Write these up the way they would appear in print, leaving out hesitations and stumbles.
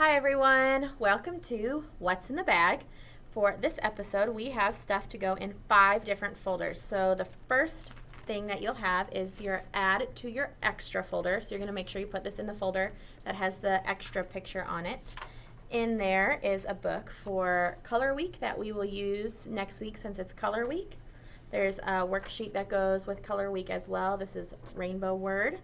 Hi everyone, welcome to What's in the Bag. For this episode, we have stuff to go in 5 different folders. So the first thing that you'll have is your add to your extra folder. So you're going to make sure you put this in the folder that has the extra picture on it. In there is a book for Color Week that we will use next week since it's Color Week. There's a worksheet that goes with Color Week as well. This is Rainbow Word.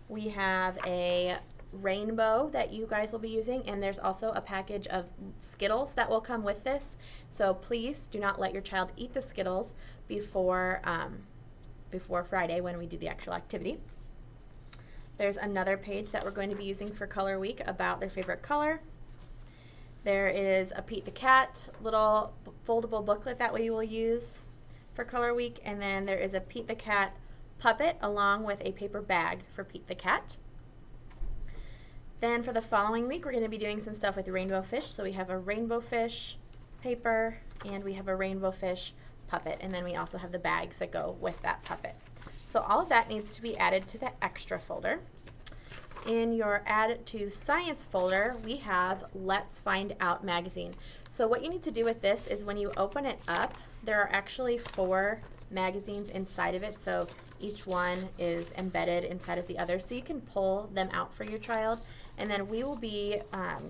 We have a rainbow that you guys will be using, and there's also a package of Skittles that will come with this. So please do not let your child eat the Skittles before Friday when we do the actual activity. There's another page that we're going to be using for Color Week about their favorite color. There is a Pete the Cat little foldable booklet that we will use for Color Week, and then there is a Pete the Cat puppet along with a paper bag for Pete the Cat. Then for the following week, we're going to be doing some stuff with rainbow fish. So we have a rainbow fish paper, and we have a rainbow fish puppet, and then we also have the bags that go with that puppet. So all of that needs to be added to the extra folder. In your add to science folder, we have Let's Find Out magazine. So what you need to do with this is when you open it up, there are actually 4 magazines inside of it, so each one is embedded inside of the other, so you can pull them out for your child, and then we will be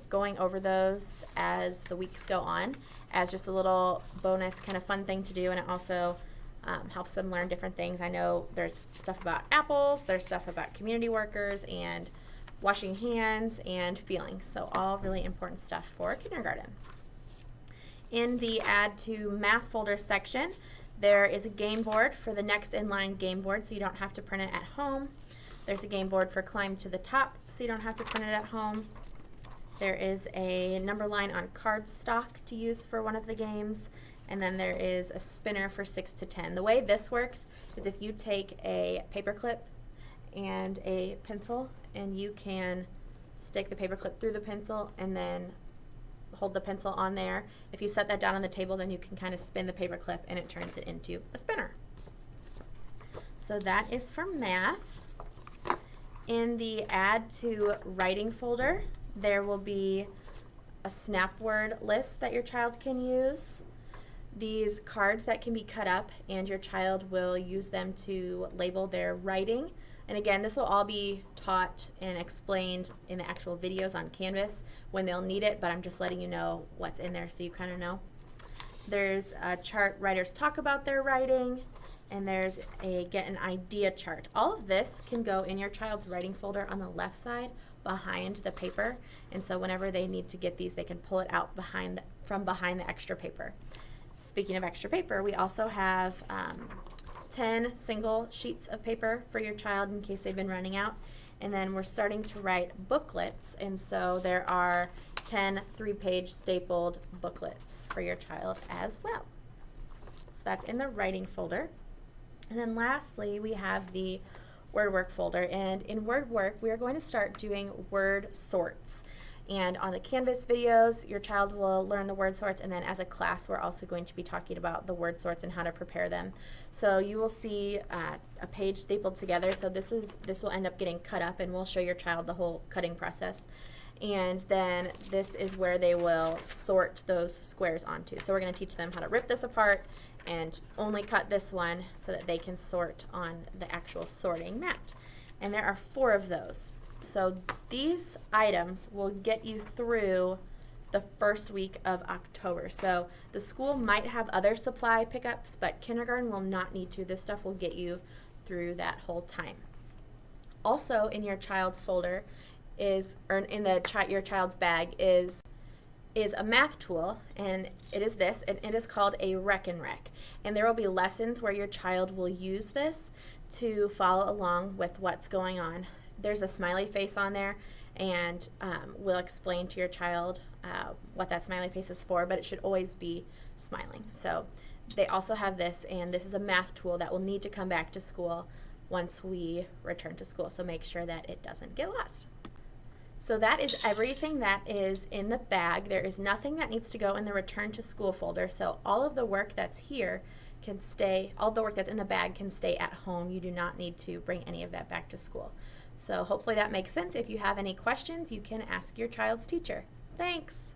going over those as the weeks go on as just a little bonus kind of fun thing to do, and it also helps them learn different things. I know there's stuff about apples, there's stuff about community workers and washing hands and feelings, so all really important stuff for kindergarten. In the Add to Math folder section, there is a game board for the next in-line game board, so you don't have to print it at home. There's a game board for Climb to the Top, so you don't have to print it at home. There is a number line on cardstock to use for one of the games, and then there is a spinner for 6 to 10. The way this works is if you take a paper clip and a pencil, and you can stick the paper clip through the pencil and then hold the pencil on there. If you set that down on the table, then you can kind of spin the paper clip and it turns it into a spinner. So that is for math. In the Add to Writing folder, there will be a snap word list that your child can use. These cards that can be cut up, and your child will use them to label their writing. And again, this will all be taught and explained in the actual videos on Canvas when they'll need it, but I'm just letting you know what's in there so you kind of know. There's a chart writers talk about their writing, and there's a get an idea chart. All of this can go in your child's writing folder on the left side behind the paper, and so whenever they need to get these, they can pull it out from behind the extra paper. Speaking of extra paper, we also have 10 single sheets of paper for your child in case they've been running out. And then we're starting to write booklets, and so there are 10 3-page stapled booklets for your child as well. So that's in the writing folder. And then lastly, we have the word work folder. And in word work, we are going to start doing word sorts. And on the Canvas videos, your child will learn the word sorts, and then as a class, we're also going to be talking about the word sorts and how to prepare them. So you will see a page stapled together. So this will end up getting cut up, and we'll show your child the whole cutting process. And then this is where they will sort those squares onto. So we're going to teach them how to rip this apart and only cut this one so that they can sort on the actual sorting mat. And there are 4 of those. So these items will get you through the first week of October. So the school might have other supply pickups, but kindergarten will not need to. This stuff will get you through that whole time. Also in your child's folder your child's bag is a math tool, and it is this, and it is called a Rec and Rec. And there will be lessons where your child will use this to follow along with what's going on. There's a smiley face on there, and we'll explain to your child what that smiley face is for, but it should always be smiling. So they also have this, and this is a math tool that will need to come back to school once we return to school, so make sure that it doesn't get lost. So that is everything that is in the bag. There is nothing that needs to go in the return to school folder, so all of the work that's here can stay, all the work that's in the bag can stay at home. You do not need to bring any of that back to school. So hopefully that makes sense. If you have any questions, you can ask your child's teacher. Thanks.